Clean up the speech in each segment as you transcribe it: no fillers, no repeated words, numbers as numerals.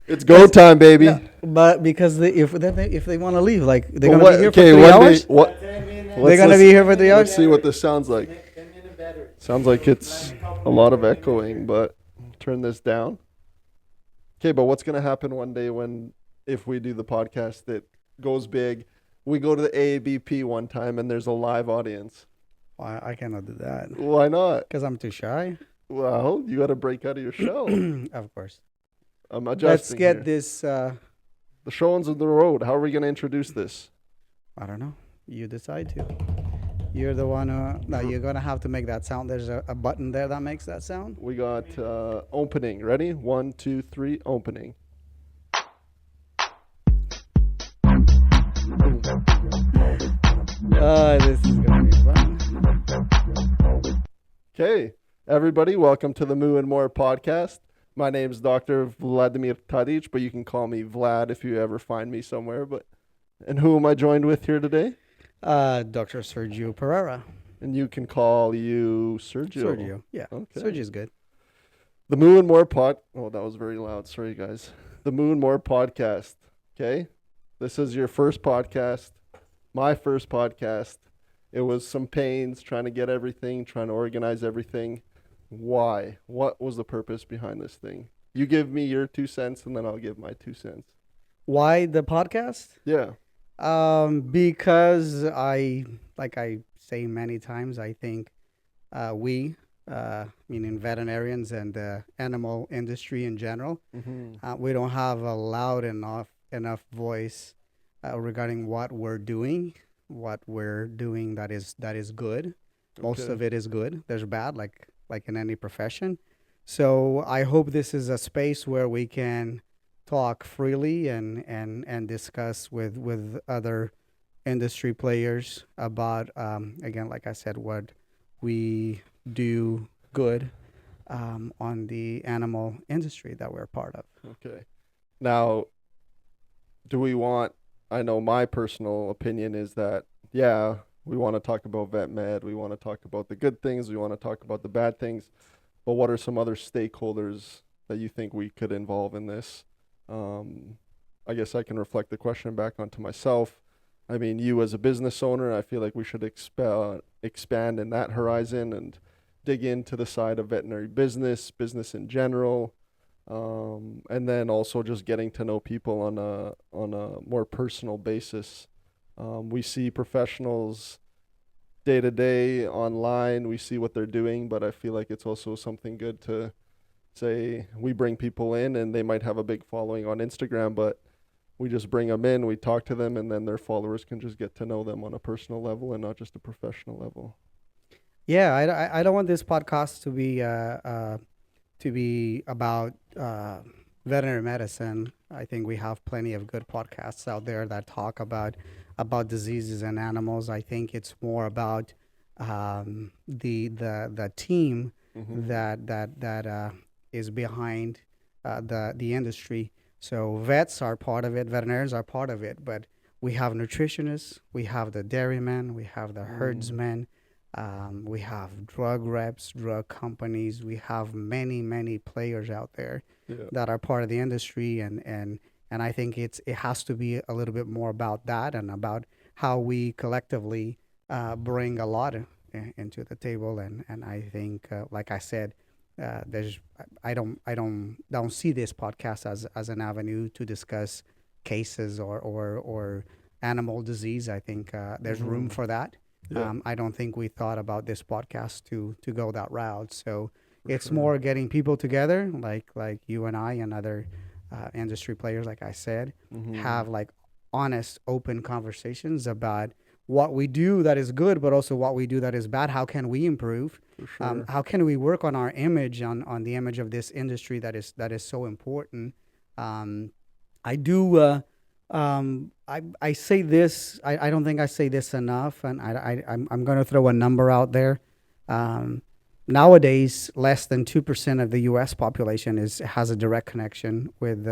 It's go time, baby. No, but because if they want to leave, like they're Well, gonna be here for 3 one hours. day, what? They're gonna be here for 3 hours. Let's see what this sounds like. Sounds like it's a lot of echoing, but turn this down. Okay, but what's gonna happen one day if we do the podcast that goes big? We go to the AABP one time and there's a live audience. Why I cannot do that? Why not? Because I'm too shy. Well, you got to break out of your shell. Of course. I'm adjusting. Let's get here. this. The showing's on the road. How are we going to introduce this? I don't know. You decide to. You're the one who. No, you're gonna have to make that sound. There's a button there that makes that sound. We got opening. Ready? 1, 2, 3. Opening. This is gonna be fun. Okay, everybody, welcome to the Moo and More podcast. My name is Dr. Vladimir Tadic, but you can call me Vlad if you ever find me somewhere. And who am I joined with here today? Dr. Sergio Pereira. And you can call you Sergio. Sergio, yeah. Okay. Sergio's good. The Moo and More Oh, that was very loud. Sorry, guys. The Moo and More podcast. Okay, this is your first podcast. My first podcast. It was some pains trying to get everything, trying to organize everything. Why? What was the purpose behind this thing? You give me your 2 cents and then I'll give my 2 cents. Why the podcast? Yeah. Because like I say many times, I think we, meaning veterinarians and the animal industry in general, we don't have a loud enough voice regarding what we're doing that is good. Most of it is good. There's bad, like in any profession. So I hope this is a space where we can talk freely and discuss with other industry players about again, like I said, what we do good on the animal industry that we're part of. Okay. Now, I know my personal opinion is that, yeah, we want to talk about vet med, we want to talk about the good things, we want to talk about the bad things, but what are some other stakeholders that you think we could involve in this? I guess I can reflect the question back onto myself. I mean, you as a business owner, I feel like we should expand in that horizon and dig into the side of veterinary business in general, and then also just getting to know people on a more personal basis. We see professionals day to day online. We see what they're doing, but I feel like it's also something good to say we bring people in and they might have a big following on Instagram, but we just bring them in, we talk to them, and then their followers can just get to know them on a personal level and not just a professional level. Yeah, I don't want this podcast to be about veterinary medicine. I think we have plenty of good podcasts out there that talk about diseases and animals. I think it's more about the team that is behind the industry. So vets are part of it, veterinarians are part of it, but we have nutritionists, we have the dairymen, we have the herdsmen, we have drug reps, drug companies, we have many players out there that are part of the industry, and I think it has to be a little bit more about that and about how we collectively bring a lot into the table, and I think like I said, I don't see this podcast as an avenue to discuss cases or animal disease. I think there's room for that. Yeah. I don't think we thought about this podcast to go that route. So it's more getting people together, like you and I and other industry players, like I said, have like honest, open conversations about what we do that is good, but also what we do that is bad. How can we improve? Sure. How can we work on our image, on the image of this industry that is so important? I do. I say this. I don't think I say this enough, and I'm going to throw a number out there. Nowadays, less than 2% of the U.S. population has a direct connection with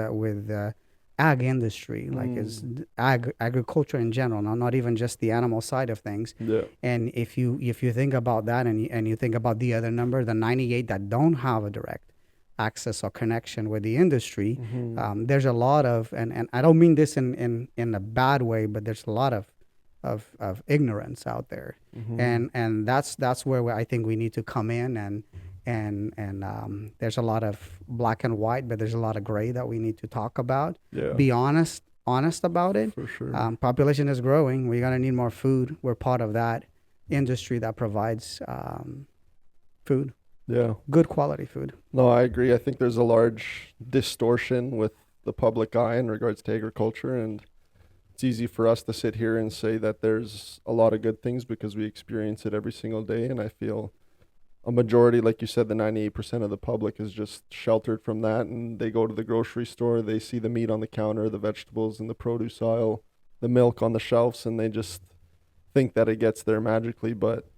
ag industry, like is agriculture in general, not even just the animal side of things. Yeah. And if you think about that, and you think about the other number, the 98 that don't have a direct access or connection with the industry. Mm-hmm. There's a lot of, and I don't mean this in a bad way, but there's a lot of ignorance out there, Mm-hmm. and that's where I think we need to come in, and there's a lot of black and white, but there's a lot of gray that we need to talk about. Yeah, Be honest about it. for sure. Population is growing. We're gonna need more food. We're part of that industry that provides food, Yeah. good quality food. No, I agree. I think there's a large distortion with the public eye in regards to agriculture, and it's easy for us to sit here and say that there's a lot of good things because we experience it every single day. And I feel a majority, like you said, the 98% of the public is just sheltered from that. And they go to the grocery store, they see the meat on the counter, the vegetables in the produce aisle, the milk on the shelves, and they just think that it gets there magically. But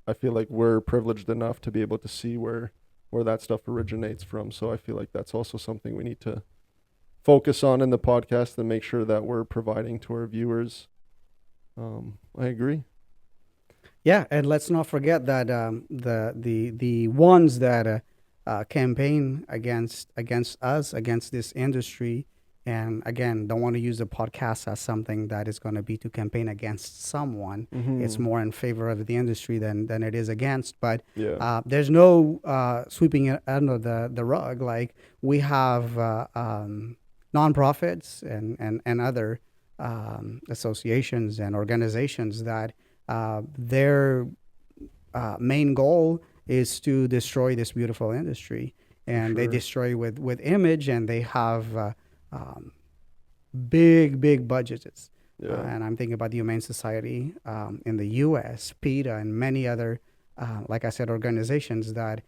I feel like we're privileged enough to be able to see where that stuff originates from. So I feel like that's also something we need to focus on in the podcast and make sure that we're providing to our viewers. I agree. Yeah, and let's not forget that the ones that campaign against us, against this industry, and again, don't want to use the podcast as something that is going to be to campaign against someone. Mm-hmm. It's more in favor of the industry than it is against. But Yeah. there's no sweeping it under the rug. Like we have nonprofits and other associations and organizations that their main goal is to destroy this beautiful industry, and they Sure. destroy with image, and they have big budgets. Yeah. And I'm thinking about the Humane Society in the U.S., PETA, and many other, like I said, organizations that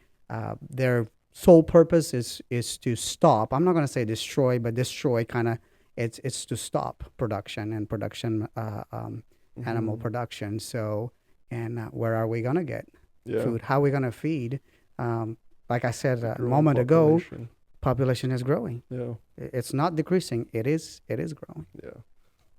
their sole purpose is to stop. I'm not going to say destroy, but destroy kind of. It's to stop production and production. Animal Mhm. production. So, and where are we gonna get Yeah. food? How are we gonna feed? Like I said a Growing moment ago, population. population is growing. Yeah. It's not decreasing. It is growing. Yeah.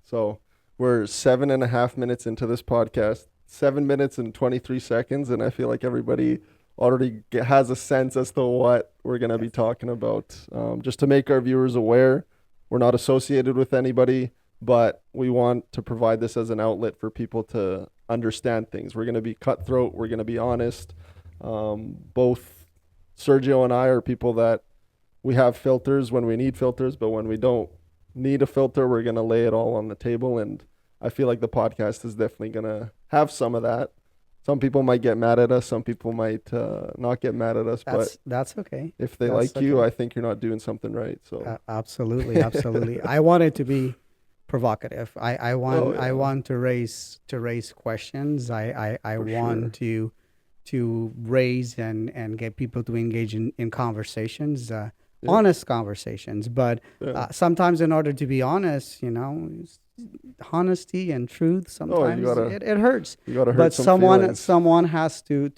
So we're 7.5 minutes into this podcast, 7 minutes and 23 seconds. And I feel like everybody already has a sense as to what we're going to be talking about. Just to make our viewers aware, we're not associated with anybody, but we want to provide this as an outlet for people to understand things. We're going to be cutthroat. We're going to be honest. Both Sergio and I are people that we have filters when we need filters, but when we don't need a filter, we're going to lay it all on the table. And I feel like the podcast is definitely going to have some of that. Some people might get mad at us. Some people might not get mad at us. But That's okay. if they That's like you, okay. I think you're not doing something right. So Absolutely. I want it to be provocative. I want Oh, yeah. I want to raise questions. I For want to raise and get people to engage in conversations. Yeah. Honest conversations, but Yeah. sometimes in order to be honest, honesty and truth sometimes gotta it hurts. you got to hurt But some someone feelings. someone has to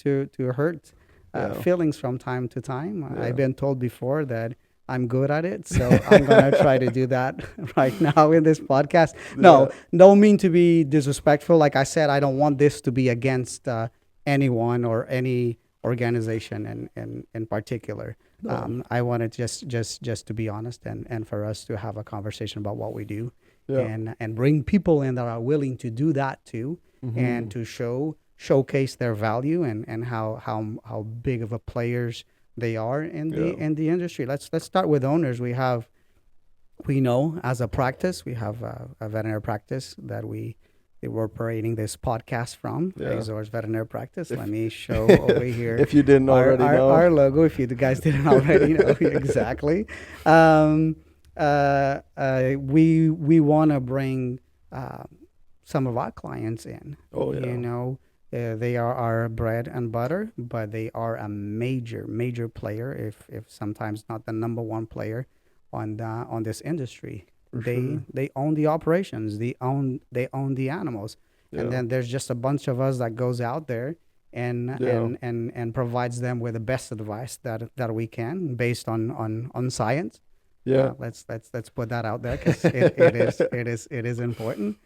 hurt Yeah. feelings from time to time. Yeah. I've been told before that I'm good at it, so I'm gonna try to do that right now in this podcast. No, don't mean to be disrespectful. Like I said, I don't want this to be against anyone or any organization in particular. No. I want it just to be honest and for us to have a conversation about what we do Yeah. and bring people in that are willing to do that too, Mhm. and to showcase their value and how big of a players they are in the industry. Let's start with owners. We know as a practice, we have a veterinary practice that we're operating this podcast from, Yeah. Azores Veterinary Practice. If- Let me show over here If you didn't already know. our logo, if you guys didn't already know. Exactly. We want to bring some of our clients in. Oh, yeah. They are our bread and butter, but they are a major player, if sometimes not the number one player on this industry. For sure. They own the operations. They own the animals. Yeah. And then there's just a bunch of us that goes out there and Yeah. and provides them with the best advice that we can based on science. Yeah. Let's put that out there because it is important.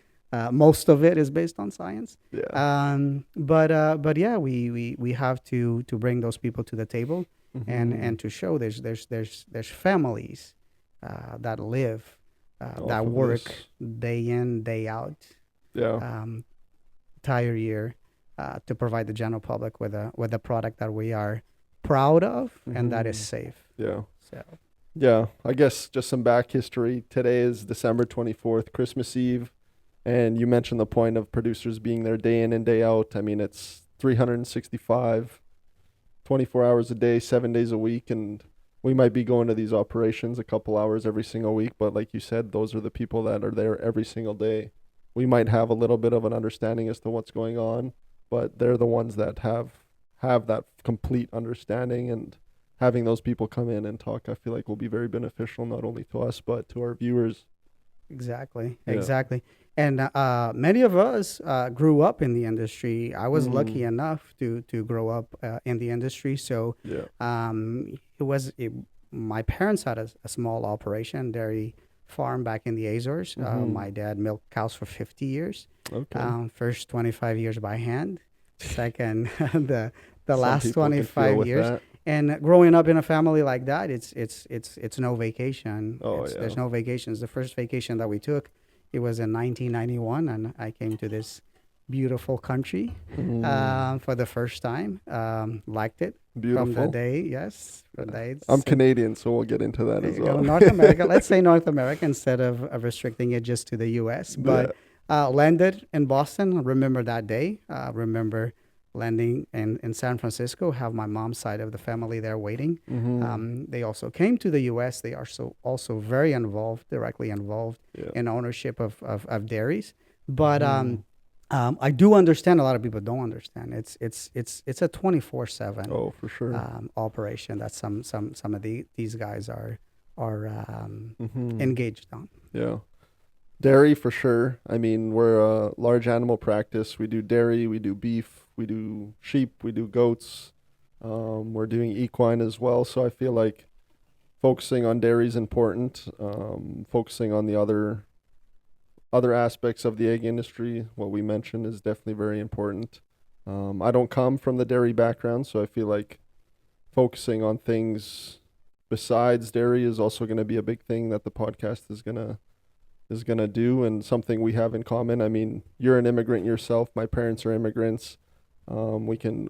Most of it is based on science. Yeah. But yeah, we have to bring those people to the table and to show there's families that live Off that of work this. day in day out Yeah. entire year to provide the general public with a product that we are proud of and that is Mhm. safe. Yeah. So Yeah. I guess just some back history. Today is December 24th, Christmas Eve. And you mentioned the point of producers being there day in and day out. I mean, it's 365, 24 hours a day, 7 days a week. And we might be going to these operations a couple hours every single week. But like you said, those are the people that are there every single day. We might have a little bit of an understanding as to what's going on, but they're the ones that have that complete understanding, and having those people come in and talk, I feel like will be very beneficial not only to us but to our viewers. exactly, Yeah. exactly. And many of us grew up in the industry. I was lucky Mm. enough to grow up in the industry. So Yeah. it was my parents had a small operation dairy farm back in the Azores. Mhm. My dad milked cows for 50 years. Okay. First 25 years by hand. Second, the Some last people could deal 25 with years. that. And growing up in a family like that, it's no vacation. Oh, There's yeah. no vacations. The first vacation that we took, it was in 1991, and I came to this beautiful country for the first time. Liked it from the Beautiful. day. Yes, from the day. I'm Canadian, so we'll get into that There as you go. well. North America. Let's say North America instead of restricting it just to the U.S. But landed in Boston. Remember that day. Remember landing in San Francisco. Have my mom's side of the family there waiting. They also came to the U.S. They are also very involved, directly involved Yeah. in ownership of dairies. But I do understand. A lot of people don't understand. It's a 24/7 Oh, for sure. operation that some of these guys are Mhm. engaged on. Yeah. Dairy for sure. I mean, we're a large animal practice. We do dairy, we do beef, we do sheep, we do goats. We're doing equine as well. So I feel like focusing on dairy is important. Focusing on the other aspects of the egg industry, what we mentioned, is definitely very important. I don't come from the dairy background, so I feel like focusing on things besides dairy is also going to be a big thing that the podcast is gonna do, and something we have in common. I mean, you're an immigrant yourself. My parents are immigrants. We can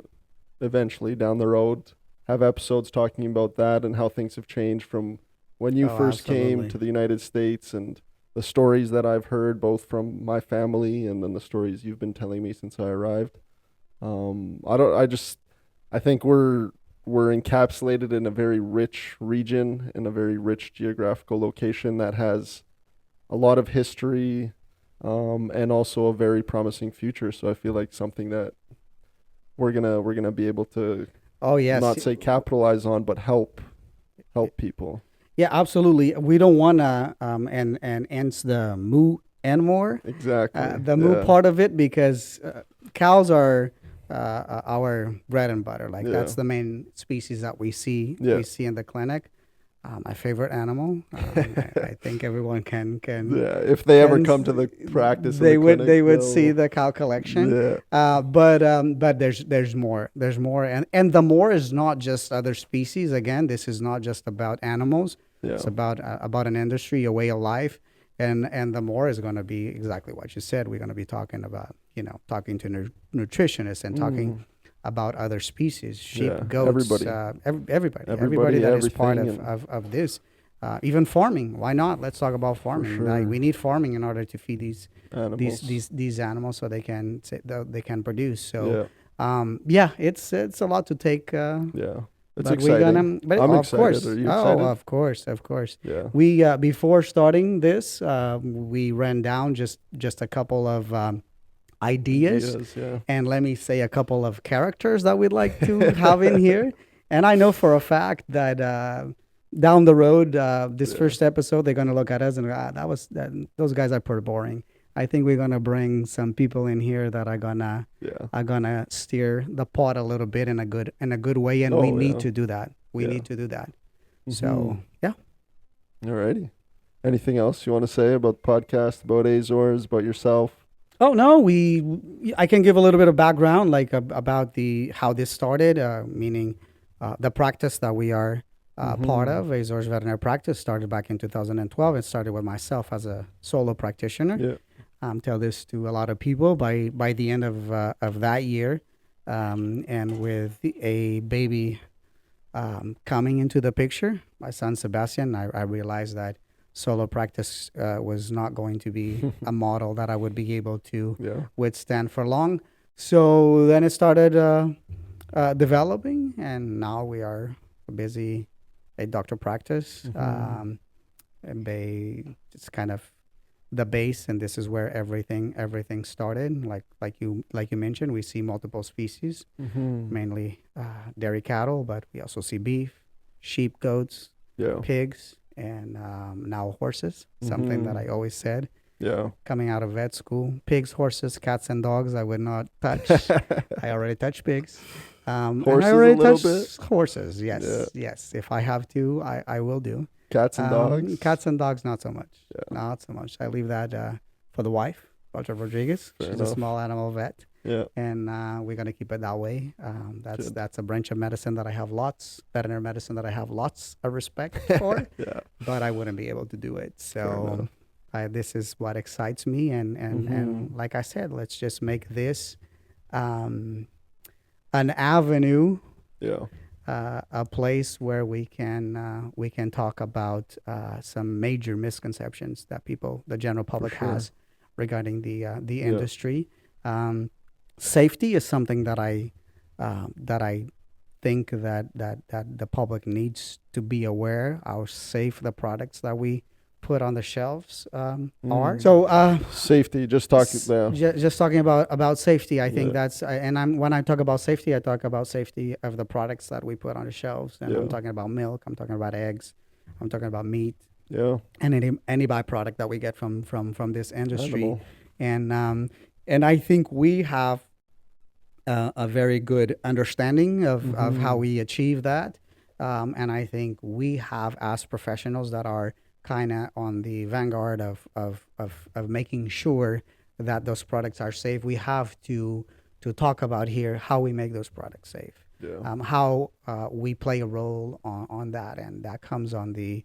eventually down the road have episodes talking about that and how things have changed from when you Oh, first came absolutely. to the United States, and the stories that I've heard both from my family and then the stories you've been telling me since I arrived. I think we're encapsulated in a very rich region, in a very rich geographical location that has a lot of history, and also a very promising future. So I feel like something that we're gonna be able to Oh yes. not say capitalize on, but help people. Yeah, absolutely. We don't want to and hence the moo and more Exactly. the moo Yeah. part of it, because cows are our bread and butter. Like Yeah. that's the main species that we see Yeah. in the clinic. My favorite animal. I think everyone can Yeah. If they ever can come to the practice, in they the would clinic, see they'll- the cow collection. Yeah. But there's more. There's more, and the more is not just other species. Again, this is not just about animals. Yeah. It's about an industry, a way of life, and the more is going to be exactly what you said. We're going to be talking about talking to nutritionists and talking about other species, sheep, Yeah, goats, everybody. everybody that is part everything, of this. Even farming. Why not? Let's talk about farming. sure. We need farming in order to feed Animals. these animals so they can produce. So Yeah. it's a lot to take. Yeah. It's But exciting. but I'm of excited. course, Are you excited? of course. Yeah. We before starting this, we ran down just a couple of ideas, Yeah. and let me say a couple of characters that we'd like to have in here. And I know for a fact that down the road, this Yeah. first episode, they're gonna look at us and those guys are pretty boring. I think we're gonna bring some people in here that are gonna steer the pot a little bit in a good way, and we Oh, need yeah. to do that. We Yeah. need to do that. Mhm. So yeah. Alrighty. Anything else you want to say about the podcast, about Azores, about yourself? Oh no, I can give a little bit of background, like about how this started. Meaning, the practice that we are part Mhm. of, Azores Veterinary Practice, started back in 2012. It started with myself as a solo practitioner. Yeah. Tell this to a lot of people by the end of that year, and with a baby coming into the picture, my son Sebastian, I realized that solo practice was not going to be a model that I would be able to Yeah. withstand for long. So then it started developing, and now we are busy a doctor practice. And it's kind of the base, and this is where everything started. Like you mentioned, we see multiple species, Mhm. mainly dairy cattle, but we also see beef, sheep, goats, Yeah. pigs, and now horses. Something that Mhm. I always said Yeah. coming out of vet school: pigs, horses, cats, and dogs. I would not touch. I already touched pigs. And I Horses a already little touched bit. horses. Yeah. Yes. If I have to, I will do. Cats and dogs. Cats and dogs, not so much. Yeah. Not so much. I leave that for the wife, Dr. Rodriguez. Fair She's enough. a small animal vet, Yeah. and we're gonna keep it that way. Good. That's a branch of medicine that I have veterinary medicine that I have lots of respect for, Yeah. but I wouldn't be able to do it. Fair So enough. this is what excites me, and like I said, let's just make this um, an avenue, Yeah. a place where we can talk about some major misconceptions that the general public sure. has regarding the Yeah. industry. Safety is something that I think that the public needs to be aware how safe the products that we put on the shelves are. Mm. So Safety. Just talking. Yeah. just talking about safety, I think Yeah. and when I talk about safety, I talk about safety of the products that we put on the shelves, and Yeah. I'm talking about milk, I'm talking about eggs, I'm talking about meat, Yeah. and any byproduct that we get from this industry, Animal. and I think we have a very good understanding of how Mhm. we achieve that, and I think we have, as professionals that are kind of on the vanguard of making sure that those products are safe, we have to talk about here how we make those products safe, Yeah. how we play a role on that, and that comes on the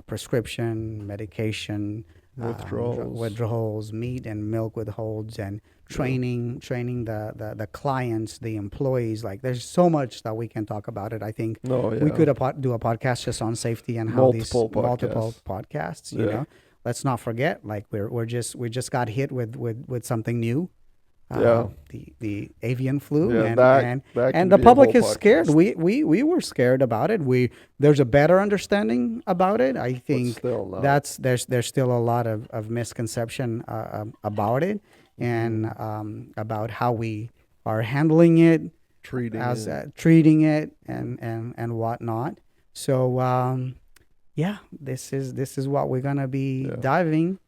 prescription, medication, Withdrawals. withdrawals, meat and milk withholds, and training the clients, the employees. Like, there's so much that we can talk about it. I think No. Yeah. we could do a podcast just on safety and how Multiple these multiple podcasts. You Yeah. know, let's not forget, like we just got hit with something new. Yeah. The avian flu, Yeah. and That and can and the be a public whole is scared. podcast. We were scared about it. There's a better understanding about it. I But think still not. there's still a lot of misconception about it, and about how we are handling it, treating as it. treating it, and whatnot. So yeah, this is what we're gonna be Yeah. diving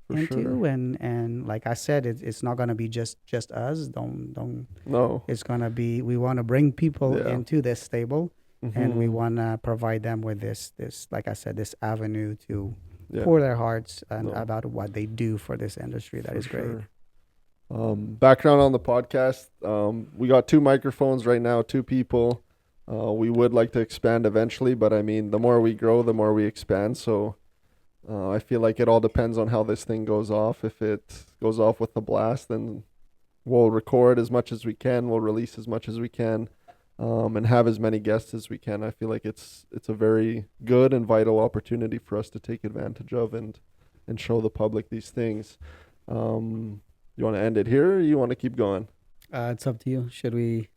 For into, sure. and like I said, it's not gonna be just us. Don't. No. It's gonna be, we want to bring people Yeah. into this stable, and we Mhm. want to provide them with this like I said, this avenue to Yeah. pour their hearts and No. about what they do for this industry. That For is great. sure. Background on the podcast. We got 2 microphones right now, 2 people. We would like to expand eventually, but I mean, the more we grow, the more we expand. So I feel like it all depends on how this thing goes off. If it goes off with a blast, then we'll record as much as we can. We'll release as much as we can, and have as many guests as we can. I feel like it's a very good and vital opportunity for us to take advantage of and show the public these things. You want to end it here, or you want to keep going? It's up to you. Should we?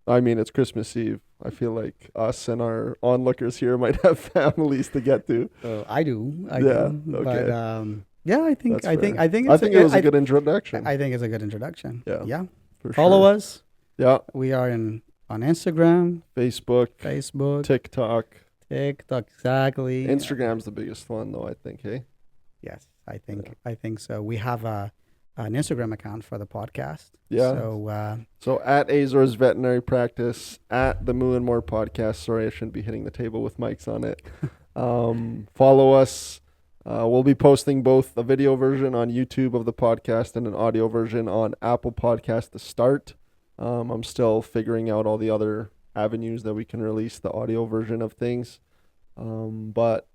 I mean, it's Christmas Eve. I feel like us and our onlookers here might have families to get to. I do. I Yeah, do. okay. But yeah, I think That's I think fair. I think I it's think it was a good introduction. I think it's a good introduction. Yeah. Yeah. For Follow sure. us. Yeah. We are on Instagram, Facebook, Facebook, TikTok. TikTok. Exactly. Instagram's the biggest one, though, I think, hey? Yes, I think so. We have an Instagram account for the podcast. Yeah. So So at Azores Veterinary Practice, at the Moo and More Podcast. Sorry, I shouldn't be hitting the table with mics on it. Follow us. We'll be posting both a video version on YouTube of the podcast and an audio version on Apple Podcast to start. I'm still figuring out all the other avenues that we can release the audio version of things. But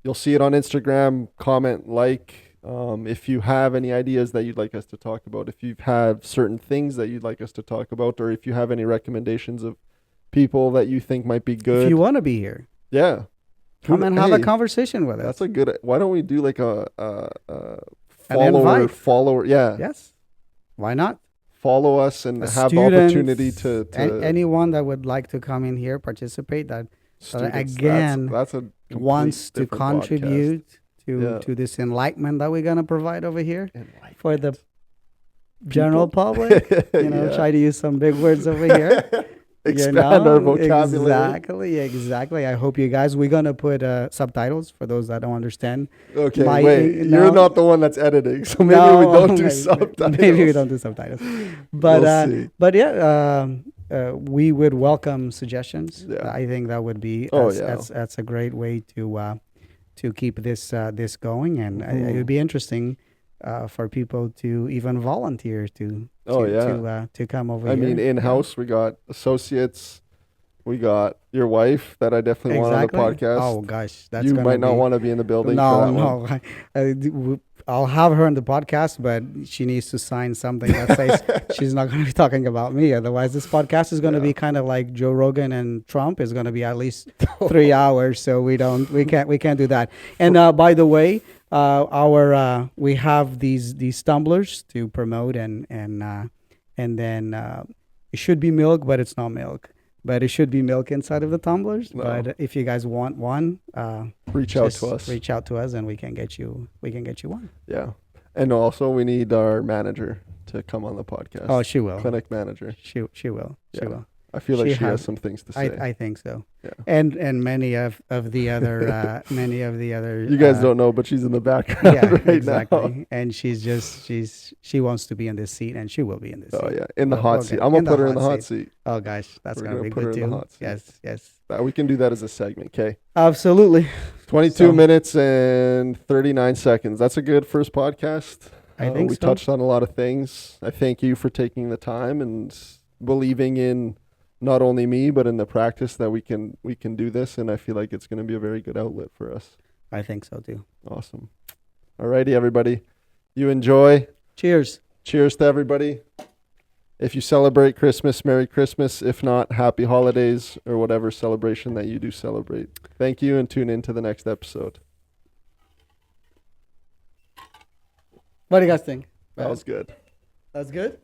you'll see it on Instagram. Comment, like. If you have any ideas that you'd like us to talk about, if you have certain things that you'd like us to talk about, or if you have any recommendations of people that you think might be good. If you want to be here, yeah. come and have a Hey, conversation with us. That's a good. Why don't we do like a An invite. follower? Yeah. Yes. Why not? Follow us and have Students, opportunity to anyone that would like to come in here, participate, that students. again, that's a complete wants to different podcast. contribute Yeah. to this enlightenment that we're going to provide over here Enlightenment. for the general public. Yeah. Try to use some big words over here. Expand our vocabulary. Exactly. I hope you guys, we're going to put subtitles for those that don't understand. Okay, My- wait. no. You're not the one that's editing, so maybe No, we don't do maybe- subtitles. Maybe we don't do subtitles. But We'll see. but yeah, we would welcome suggestions. Yeah. I think that would be Oh, that's a great way to keep this this going, and it Mhm. would be interesting for people to even volunteer to Oh, yeah. to come over I here. mean, in house, we got associates. We got your wife that I definitely want on the podcast. Oh gosh, that's you gonna might not be- want to be in the building. No, for that one. no. I'll have her on the podcast, but she needs to sign something that says she's not going to be talking about me. Otherwise, this podcast is going to Yeah. be kind of like Joe Rogan and Trump. Is going to be at least 3 hours, so we can't do that. And by the way, we have these tumblers to promote, and then it should be milk, but it's not milk. But it should be milk inside of the tumblers. No. But if you guys want one, Reach out just to us. reach out to us, and we can get you one. Yeah. And also, we need our manager to come on the podcast. Oh, she will. Clinic manager. She will. She Yeah. will. I feel like She she has has- some things to say. I think so. Yeah. And many of the other You guys don't know, but she's in the background yeah, right exactly. now. And she wants to be in this seat, and she will be in this Oh seat. yeah, in the We'll- hot we'll seat. get I'm gonna in the put her in the hot hot seat. Oh gosh, that's We're gonna be gonna put her good in the too. hot seat. Yes, We can do that as a segment. Okay. absolutely. 22 So- minutes and 39 seconds. That's a good first podcast. I think we so. touched on a lot of things. I thank you for taking the time and believing in not only me but in the practice that we can do this, and I feel like it's going to be a very good outlet for us. I think so too. Awesome. Alrighty, everybody. You enjoy. Cheers. Cheers to everybody. If you celebrate Christmas, Merry Christmas. If not, Happy Holidays or whatever celebration that you do celebrate. Thank you, and tune in to the next episode. What do you guys think? That was good. That's good.